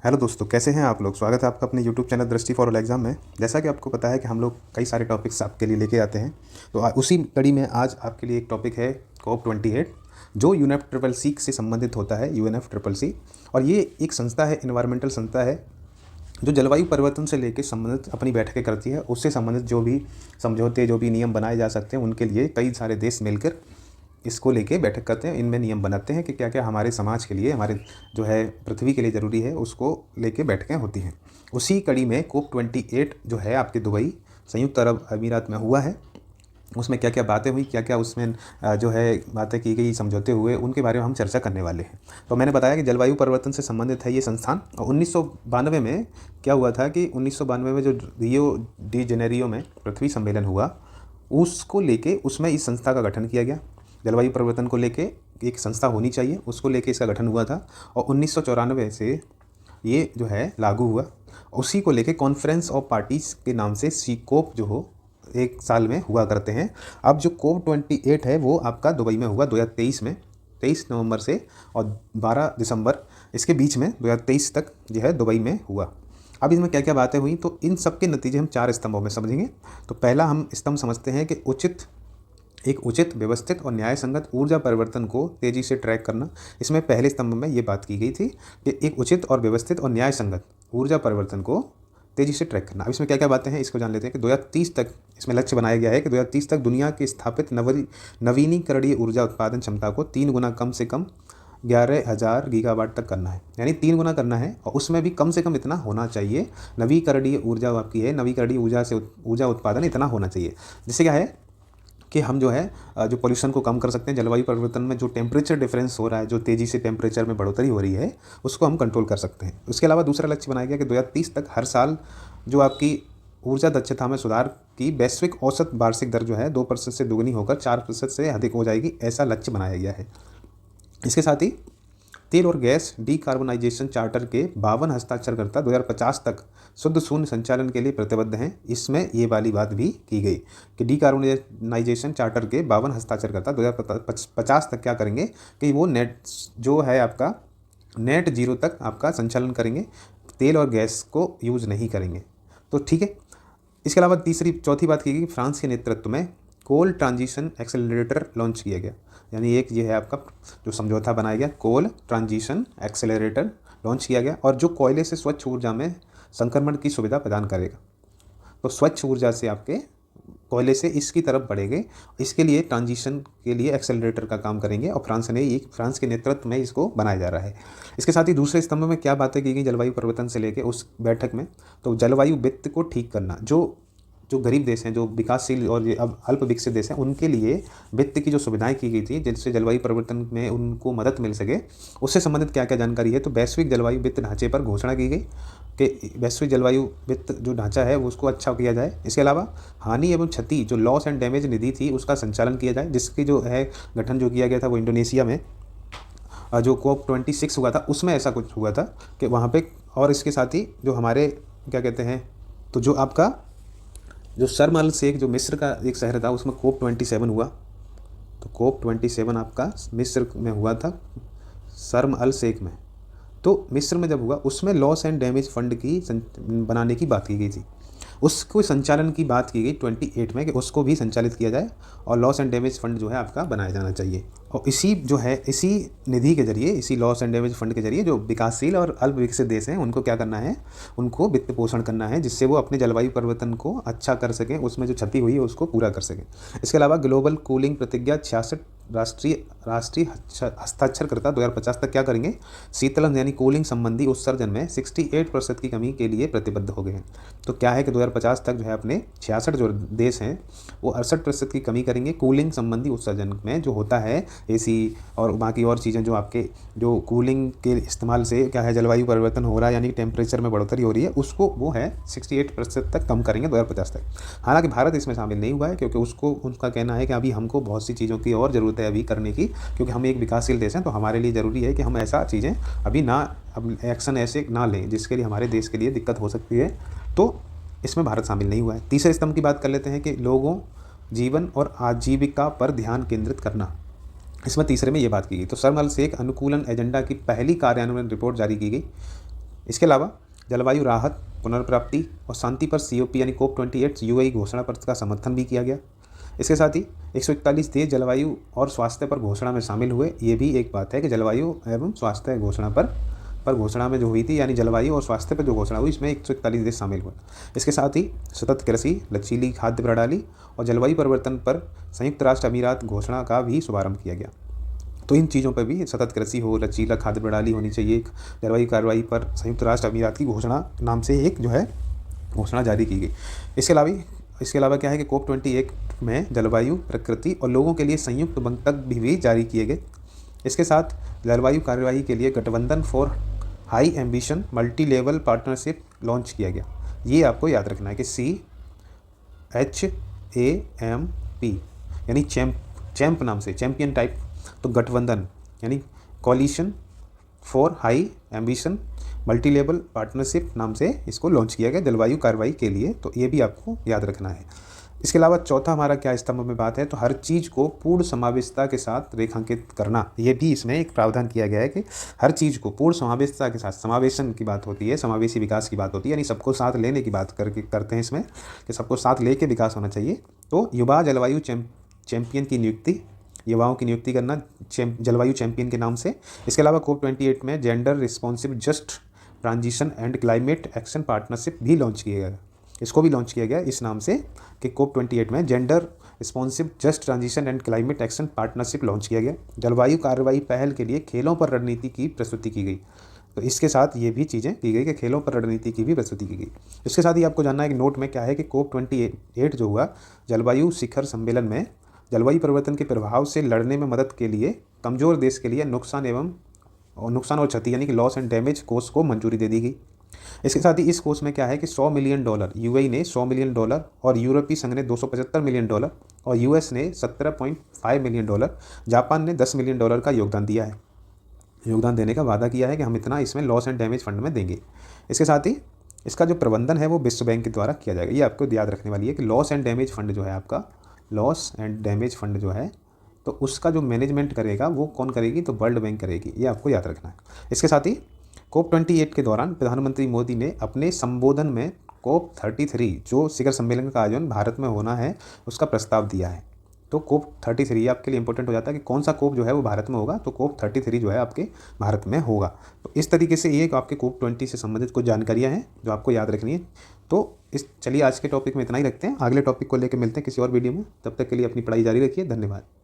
Hello दोस्तों, कैसे हैं आप लोग। स्वागत है आपका अपने यूट्यूब चैनल दृष्टि फॉर ऑल एग्जाम में। जैसा कि आपको पता है कि हम लोग कई सारे टॉपिक्स आपके लिए लेके आते हैं, तो उसी कड़ी में आज आपके लिए एक टॉपिक है COP28, जो यूएनएफ ट्रिपल सी से संबंधित होता है। यूएनएफ ट्रिपल सी, और ये एक संस्था है, इन्वायरमेंटल संस्था है, जो जलवायु परिवर्तन से लेकर संबंधित अपनी बैठकें करती है। उससे संबंधित जो भी समझौते, जो भी नियम बनाए जा सकते हैं, उनके लिए कई सारे देश मिलकर इसको लेके बैठक करते हैं। इनमें नियम बनाते हैं कि क्या क्या हमारे समाज के लिए, हमारे जो है पृथ्वी के लिए ज़रूरी है, उसको लेके बैठकें होती हैं। उसी कड़ी में COP28 जो है आपके दुबई संयुक्त अरब अमीरात में हुआ है। उसमें क्या क्या बातें हुई, क्या क्या उसमें जो है बातें की गई, समझौते हुए, उनके बारे में हम चर्चा करने वाले हैं। तो मैंने बताया कि जलवायु परिवर्तन से संबंधित है ये संस्थान। और 1992 में क्या हुआ था कि 1992 में जो रियो डी जेनेरियो में पृथ्वी सम्मेलन हुआ, उसको लेके उसमें इस संस्था का गठन किया गया। जलवायु परिवर्तन को लेके एक संस्था होनी चाहिए, उसको लेके इसका गठन हुआ था। और 1994 से ये जो है लागू हुआ। उसी को लेके कॉन्फ्रेंस ऑफ पार्टीज़ के नाम से COP जो हो एक साल में हुआ करते हैं। अब जो COP28 है वो आपका दुबई में हुआ 2023 में, 23 नवंबर से और 12 दिसंबर इसके बीच में 2023 तक जो है दुबई में हुआ। अब इसमें क्या क्या बातें हुई, तो इन सब के नतीजे हम 4 स्तंभों में समझेंगे। तो पहला हम स्तंभ समझते हैं कि एक उचित, व्यवस्थित और न्याय संगत ऊर्जा परिवर्तन को तेजी से ट्रैक करना। इसमें पहले स्तंभ में ये बात की गई थी कि एक उचित और व्यवस्थित और न्याय संगत ऊर्जा परिवर्तन को तेजी से ट्रैक करना। अब इसमें क्या क्या बातें हैं, इसको जान लेते हैं कि 2030 तक इसमें लक्ष्य बनाया गया है कि 2030 तक दुनिया की स्थापित नवीनीकरणीय ऊर्जा उत्पादन क्षमता को 3 गुना कम से कम 11,000 गीगावाट तक करना है। यानी 3 गुना करना है, और उसमें भी कम से कम इतना होना चाहिए। नवीकरणीय ऊर्जा आपकी है, नवीकरणीय ऊर्जा से ऊर्जा उत्पादन इतना होना चाहिए, जिससे क्या है कि हम जो है जो पोल्यूशन को कम कर सकते हैं। जलवायु परिवर्तन में जो टेम्परेचर डिफरेंस हो रहा है, जो तेज़ी से टेम्परेचर में बढ़ोतरी हो रही है, उसको हम कंट्रोल कर सकते हैं। उसके अलावा दूसरा लक्ष्य बनाया गया कि 2030 तक हर साल जो आपकी ऊर्जा दक्षता में सुधार की वैश्विक औसत वार्षिक दर जो है 2% से दोगुनी होकर 4% से अधिक हो जाएगी, ऐसा लक्ष्य बनाया गया है। इसके साथ ही तेल और गैस डीकार्बोनाइजेशन चार्टर के 52 हस्ताक्षरकर्ता 2050 तक शुद्ध शून्य संचालन के लिए प्रतिबद्ध हैं। इसमें ये वाली बात भी की गई कि डीकार्बोनाइजेशन चार्टर के 52 हस्ताक्षरकर्ता 2050 तक क्या करेंगे कि वो नेट जो है आपका नेट जीरो तक आपका संचालन करेंगे, तेल और गैस को यूज़ नहीं करेंगे। तो ठीक है। इसके अलावा चौथी बात की गई, फ्रांस के नेतृत्व में कोल ट्रांजिशन एक्सेलरेटर लॉन्च किया गया। यानी एक ये है आपका जो समझौता बनाया गया, कोल ट्रांजिशन एक्सेलरेटर लॉन्च किया गया, और जो कोयले से स्वच्छ ऊर्जा में संक्रमण की सुविधा प्रदान करेगा। तो स्वच्छ ऊर्जा से आपके कोयले से इसकी तरफ बढ़ेंगे, इसके लिए ट्रांजिशन के लिए एक्सेलरेटर का काम करेंगे, और फ्रांस के नेतृत्व में इसको बनाया जा रहा है। इसके साथ ही दूसरे स्तंभ में क्या बातें की गई जलवायु परिवर्तन से लेकर उस बैठक में, तो जलवायु वित्त को ठीक करना। जो गरीब देश हैं, जो विकासशील और ये अब अल्प विकसित देश हैं, उनके लिए वित्त की जो सुविधाएं की गई थी, जिनसे जलवायु परिवर्तन में उनको मदद मिल सके, उससे संबंधित क्या क्या जानकारी है। तो वैश्विक जलवायु वित्त ढांचे पर घोषणा की गई कि वैश्विक जलवायु वित्त जो ढांचा है वो उसको अच्छा किया जाए। इसके अलावा हानि एवं क्षति जो लॉस एंड डैमेज निधि थी, उसका संचालन किया जाए, जिसकी जो है गठन जो किया गया था वो इंडोनेशिया में जो COP26 हुआ था, उसमें ऐसा कुछ हुआ था कि वहाँ पे। और इसके साथ ही जो हमारे क्या कहते हैं, तो जो आपका जो शर्म अल शेख जो मिस्र का एक शहर था, उसमें COP27 हुआ। तो COP27 आपका मिस्र में हुआ था, शर्म अल शेख में। तो मिस्र में जब हुआ, उसमें लॉस एंड डैमेज फंड की बनाने की बात की गई थी। उसको संचालन की बात की गई 28 में कि उसको भी संचालित किया जाए, और लॉस एंड डैमेज फंड जो है आपका बनाया जाना चाहिए। और इसी निधि के जरिए, इसी लॉस एंड डैमेज फंड के जरिए जो विकासशील और अल्प विकसित देश हैं, उनको क्या करना है, उनको वित्त पोषण करना है, जिससे वो अपने जलवायु परिवर्तन को अच्छा कर सकें, उसमें जो क्षति हुई है उसको पूरा कर सकें। इसके अलावा ग्लोबल कूलिंग प्रतिज्ञा 66 राष्ट्रीय हस्ताक्षरकर्ता 2050 तक क्या करेंगे, शीतलन यानी कूलिंग संबंधी उत्सर्जन में 68% की कमी के लिए प्रतिबद्ध हो गए हैं। तो क्या है कि 2050 तक जो है अपने 66 जो देश हैं वो 68% की कमी करेंगे कूलिंग संबंधी उत्सर्जन में, जो होता है AC और बाकी और चीज़ें जो आपके जो कूलिंग के इस्तेमाल से क्या है जलवायु परिवर्तन हो रहा है, यानी टेम्परेचर में बढ़ोतरी हो रही है, उसको वो है 68% तक कम करेंगे 2050 तक। हालांकि भारत इसमें शामिल नहीं हुआ है, क्योंकि उनका कहना है कि अभी हमको बहुत सी चीज़ों की और ज़रूरत है अभी करने की, क्योंकि हम एक विकासशील देश हैं, तो हमारे लिए ज़रूरी है कि हम ऐसा चीज़ें अभी अब एक्शन ऐसे ना लें जिसके लिए हमारे देश के लिए दिक्कत हो सकती है। तो इसमें भारत शामिल नहीं हुआ है। तीसरे स्तंभ की बात कर लेते हैं कि लोगों, जीवन और आजीविका पर ध्यान केंद्रित करना। इसमें तीसरे में ये बात की गई। तो शर्म अल शेख अनुकूलन एजेंडा की पहली कार्यान्वयन रिपोर्ट जारी की गई इसके अलावा जलवायु राहत, पुनर्प्राप्ति और शांति पर COP यानी COP28 UAE घोषणा पत्र का समर्थन भी किया गया। इसके साथ ही 141 देश जलवायु और स्वास्थ्य पर घोषणा में शामिल हुए। ये भी एक बात है कि जलवायु एवं स्वास्थ्य घोषणा पर घोषणा में जो हुई थी, यानी जलवायु और स्वास्थ्य पर जो घोषणा हुई, इसमें 141 देश शामिल हुए। इसके साथ ही सतत कृषि, लचीली खाद्य प्रणाली और जलवायु परिवर्तन पर संयुक्त राष्ट्र अमीरात घोषणा का भी शुभारंभ किया गया। तो इन चीज़ों पर भी, सतत कृषि हो, लचीला खाद्य प्रणाली होनी चाहिए, जलवायु कार्रवाई पर संयुक्त राष्ट्र अमीरात की घोषणा नाम से एक जो है घोषणा जारी की गई। इसके अलावा क्या है कि COP28 में जलवायु, प्रकृति और लोगों के लिए संयुक्त वक्तव्य भी जारी किए गए। इसके साथ जलवायु कार्यवाही के लिए गठबंधन for high ambition multi level partnership launch किया गया। ये आपको याद रखना है कि CHAMP यानी चैम्प नाम से, चैम्पियन टाइप, तो गठबंधन यानी coalition for high ambition multi level partnership नाम से इसको लॉन्च किया गया जलवायु कार्रवाई के लिए। तो ये भी आपको याद रखना है। इसके अलावा चौथा हमारा क्या स्तंभ में बात है, तो हर चीज़ को पूर्ण समावेशिता के साथ रेखांकित करना। ये भी इसमें एक प्रावधान किया गया है कि हर चीज़ को पूर्ण समावेशिता के साथ, समावेशन की बात होती है, समावेशी विकास की बात होती है, यानी सबको साथ लेने की बात करते हैं इसमें कि सबको साथ लेके विकास होना चाहिए। तो युवा जलवायु चैंपियन की नियुक्ति, युवाओं की नियुक्ति करना जलवायु चैंपियन के नाम से। इसके अलावा COP28 में gender responsive just transition and climate action partnership भी लॉन्च किया गया। इसको भी लॉन्च किया गया इस नाम से कि COP28 में gender responsive just transition and climate action partnership launch किया गया। जलवायु कार्रवाई पहल के लिए खेलों पर रणनीति की प्रस्तुति की गई। तो इसके साथ ये भी चीज़ें की गई कि खेलों पर रणनीति की भी प्रस्तुति की गई। इसके साथ ही आपको जानना है कि नोट में क्या है कि COP28 जो हुआ, जलवायु शिखर सम्मेलन में जलवायु परिवर्तन के प्रभाव से लड़ने में मदद के लिए कमज़ोर देश के लिए नुकसान और क्षति यानी कि लॉस एंड डैमेज कोष को मंजूरी दे दी गई। इसके साथ ही इस कोष में क्या है कि $100 मिलियन, UAE ने $100 मिलियन और यूरोपीय संघ ने $275 मिलियन और US ने $17.5 मिलियन, जापान ने $10 मिलियन का योगदान दिया है। योगदान देने का वादा किया है कि हम इतना इसमें लॉस एंड डैमेज फंड में देंगे। इसके साथ ही इसका जो प्रबंधन है वो विश्व बैंक के द्वारा किया जाएगा। ये आपको याद रखने वाली है कि लॉस एंड डैमेज फंड जो है आपका, लॉस एंड डैमेज फंड जो है, तो उसका जो मैनेजमेंट करेगा वो कौन करेगी, तो वर्ल्ड बैंक करेगी। ये आपको याद रखना है। इसके साथ ही COP28 के दौरान प्रधानमंत्री मोदी ने अपने संबोधन में COP33 जो शिखर सम्मेलन का आयोजन भारत में होना है उसका प्रस्ताव दिया है। तो COP33 आपके लिए इंपॉर्टेंट हो जाता है कि कौन सा COP जो है वो भारत में होगा, तो COP33 जो है आपके भारत में होगा। तो इस तरीके से ये आपके COP20 से संबंधित कुछ जानकारियाँ हैं जो आपको याद रखनी है। तो चलिए आज के टॉपिक में इतना ही रखते हैं। अगले टॉपिक को लेकर मिलते हैं किसी और वीडियो में। तब तक के लिए अपनी पढ़ाई जारी रखिए। धन्यवाद।